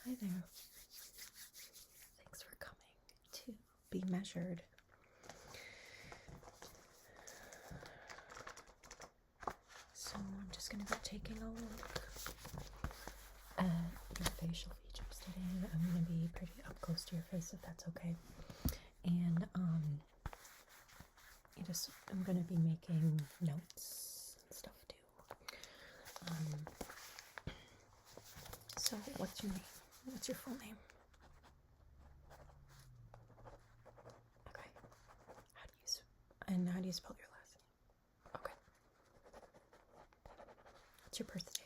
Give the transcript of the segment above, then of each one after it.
Hi there. Thanks for coming to be measured. So I'm just going to be taking a look at your facial features today. I'm going to be pretty up close to your face if that's okay. And I'm going to be making notes and stuff too. So what's your name? What's your full name? Okay. How do you spell your last name? Okay. What's your birthday?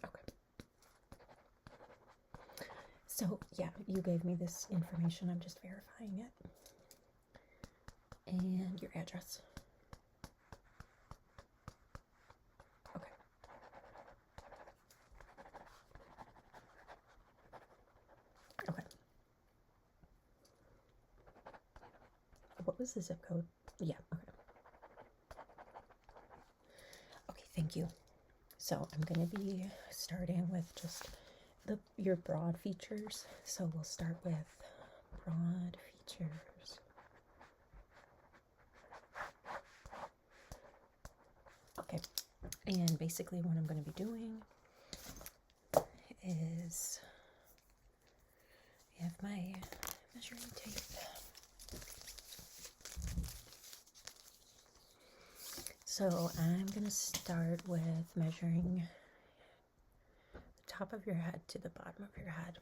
Okay. So yeah, you gave me this information. I'm just verifying it. And your address. Okay. Okay. What was the zip code? Yeah, okay. Okay, thank you. So I'm going to be starting with just your broad features. So we'll start with broad features. Okay, and basically what I'm going to be doing is I have my measuring tape. So I'm going to start with measuring the top of your head to the bottom of your head.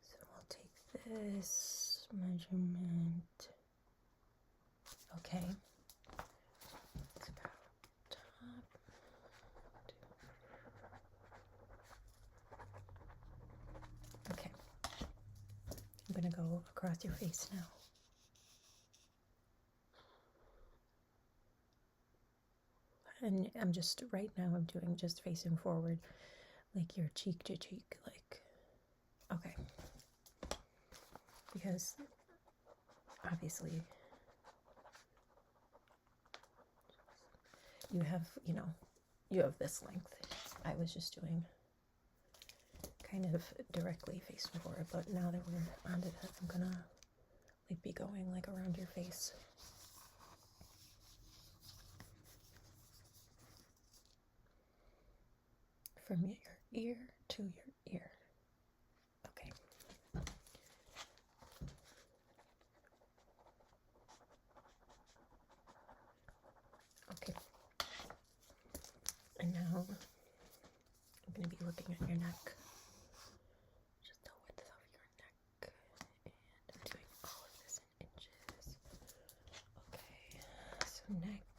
So I'll take this measurement. Okay. It's about top. Okay. I'm going to go across your face now. And I'm just, right now I'm doing just facing forward, like your cheek to cheek, like, okay. Because obviously you have, you have this length. I was just doing kind of directly facing forward, but now that we're onto that, I'm gonna like be going like around your face. From your ear to your ear. Okay. Okay. And now I'm going to be looking at your neck. Just the width of your neck. And I'm doing all of this in inches. Okay. So neck.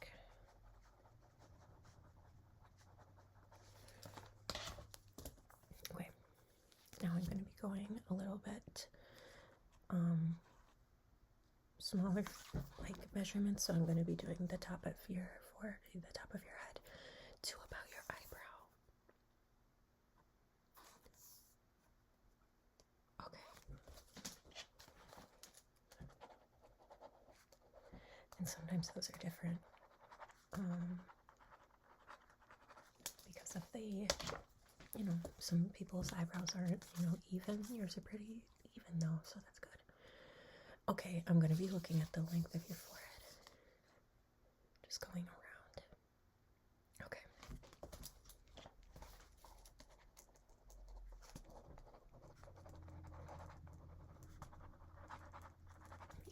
Okay. Now I'm going to be going a little bit smaller like measurements. So I'm going to be doing the top of your forehead, the top of your head to about your eyebrow. Okay. And sometimes those are different because of the, some people's eyebrows aren't, even. Yours are pretty even though, so that's good. Okay, I'm going to be looking at the length of your forehead. Just going around. Okay.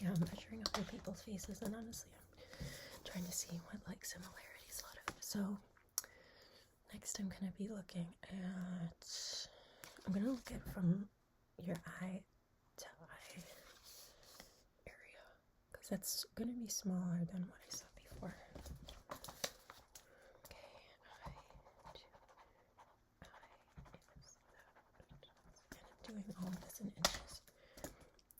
Yeah, I'm measuring other people's faces, and honestly, I'm trying to see what like similarities a lot of. So next, I'm gonna be looking at. I'm gonna look at from your eye to eye area, because that's gonna be smaller than what I saw before. Okay, eye to eye is that, and I'm doing all of this in inches.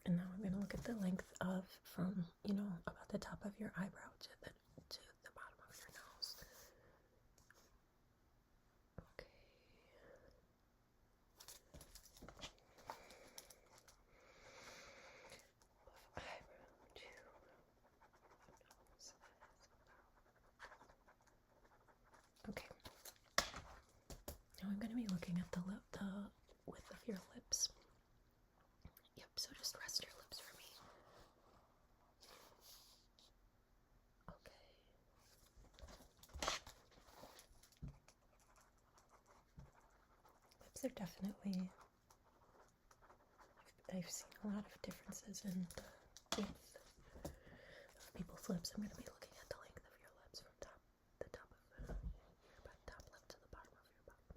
And now I'm going to look at the length of from, about the top of your eyebrow to the bottom of your nose. Okay. Eyebrow to nose. at the width of your lips. Yep, so just rest your lips for me. Okay. Lips are definitely, I've seen a lot of differences in the width of people's lips. I'm going to be looking at the length of your lips from the top of your top lip to the bottom of your bottom.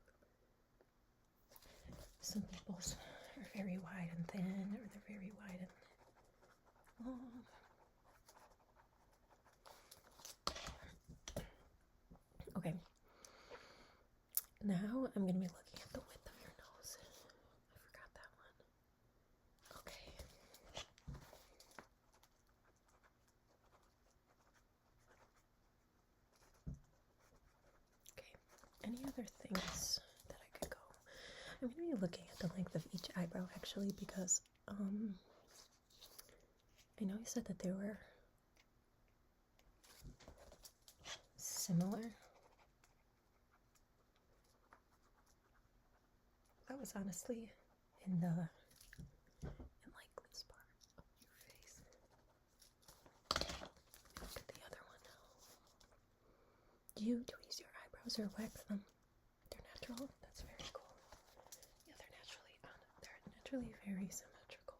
Some people's are very wide and thin, or they're very wide and long. Okay. Now I'm going to be looking at the width of your nose. I forgot that one. Okay. Okay. Any other things that I could go? I'm going to be looking at the length of each eyebrow actually because I know you said that they were similar. That was honestly in like this part of your face. Look at the other one now. Do you tweeze your eyebrows or wax them? They're natural? That's very cool. Yeah, they're naturally very symmetrical.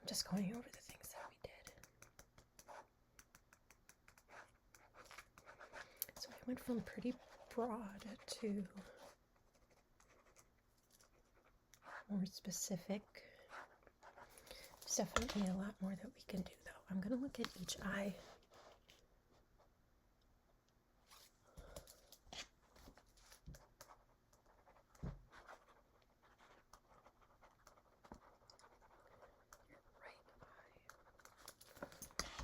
I'm just going over the things that we did. So I went from pretty broad to more specific. There's definitely a lot more that we can do though. I'm going to look at each eye.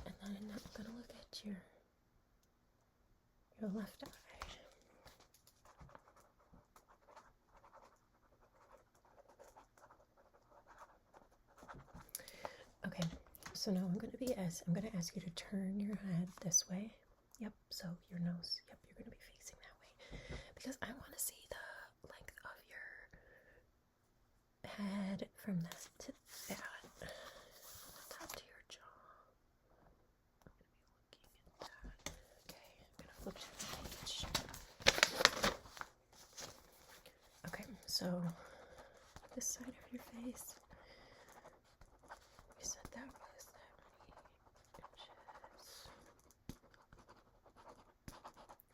And then I'm going to look at your left eye. Okay, so now I'm going to ask you to turn your head this way. Yep, so your nose, yep, you're going to be facing that way. Because I want to see the length of your head from that to that, from the top to your jaw. I'm going to be looking at that. Okay, I'm going to flip to the page. Okay, so this side of your face. You said that was that many inches.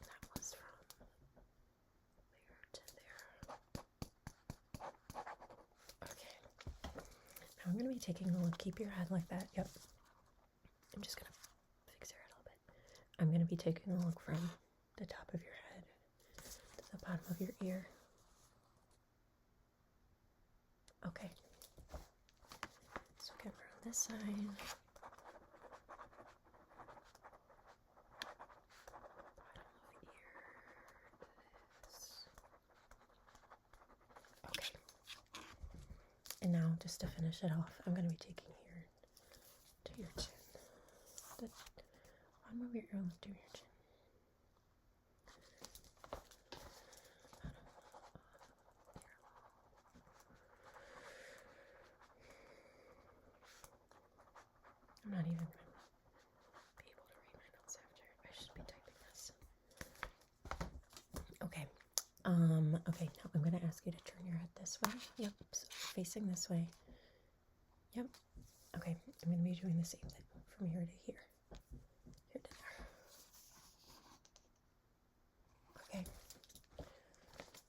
That was from there to there. Okay. Now I'm going to be taking a look. Keep your head like that. Yep. I'm just going to fix your head a little bit. I'm going to be taking a look from the top of your head to the bottom of your ear. Okay. So get around this side. Bottom of ear. This. Okay. And now, just to finish it off, I'm going to be taking here to your chin. The bottom of your earlobe to your chin. I'm not even going to be able to read my notes after. I should be typing this. Okay. Okay, now I'm going to ask you to turn your head this way. Yep, so facing this way. Yep. Okay, I'm going to be doing the same thing from here to here. Here to there. Okay.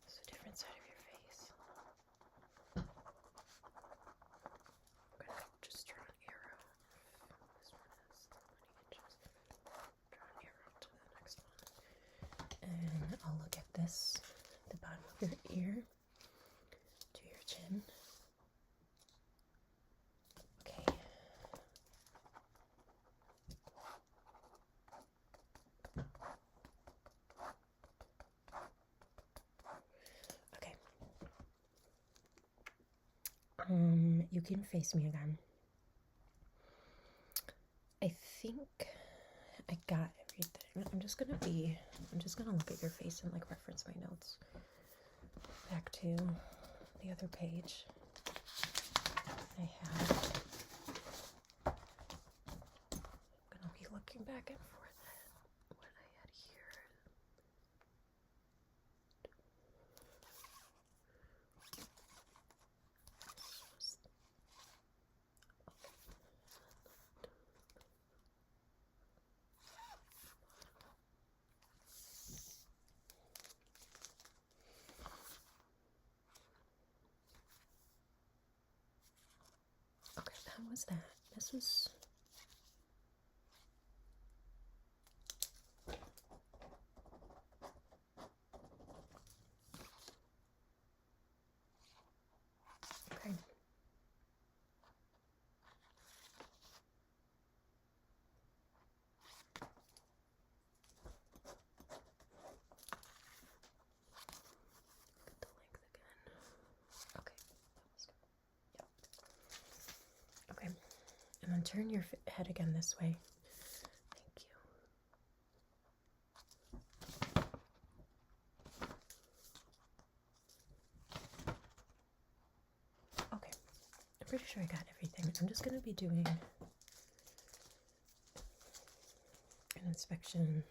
So different side of your face. I'm going to just draw an arrow. This one is 20 inches. Draw an arrow to the next one. And I'll look at this, the bottom of your ear to your chin. Okay. Okay. can face me again. I think I got everything. I'm just gonna look at your face and like reference my notes back to the other page. I have. I'm gonna be looking back and forth at what I had here. Okay, that was that. This was. Okay. Get the length again. Okay, that was good. Yep. Okay, and then turn your head again this way. Thank you. Okay, I'm pretty sure I got everything. I'm just going to be doing an inspection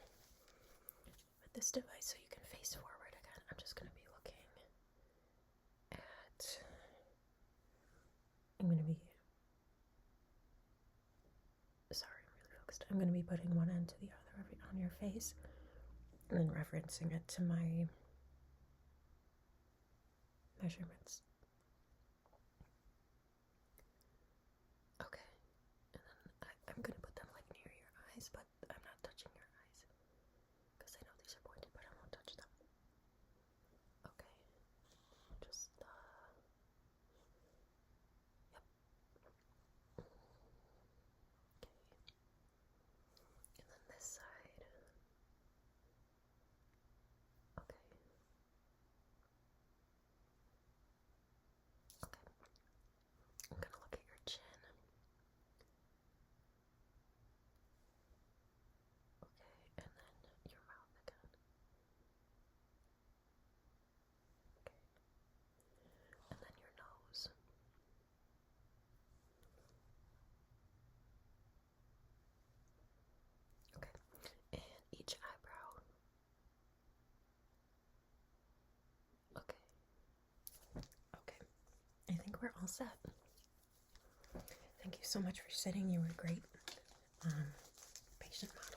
with this device so you can face forward again. I'm just going to be looking at, I'm really focused. I'm going to be putting one end to the other on your face and then referencing it to my measurements. Okay, and then I'm going to put them like near your eyes, but I'm not touching your eyes because I know these are pointed, but I won't touch them. Okay, just yep. Okay, and then this side. Okay. Okay. I'm gonna look at your chin. Okay, and then your mouth again. Okay. And then your nose. Okay. And each eyebrow. Okay. Okay. I think we're all set. Thank you so much for sitting. You were great. Patient model.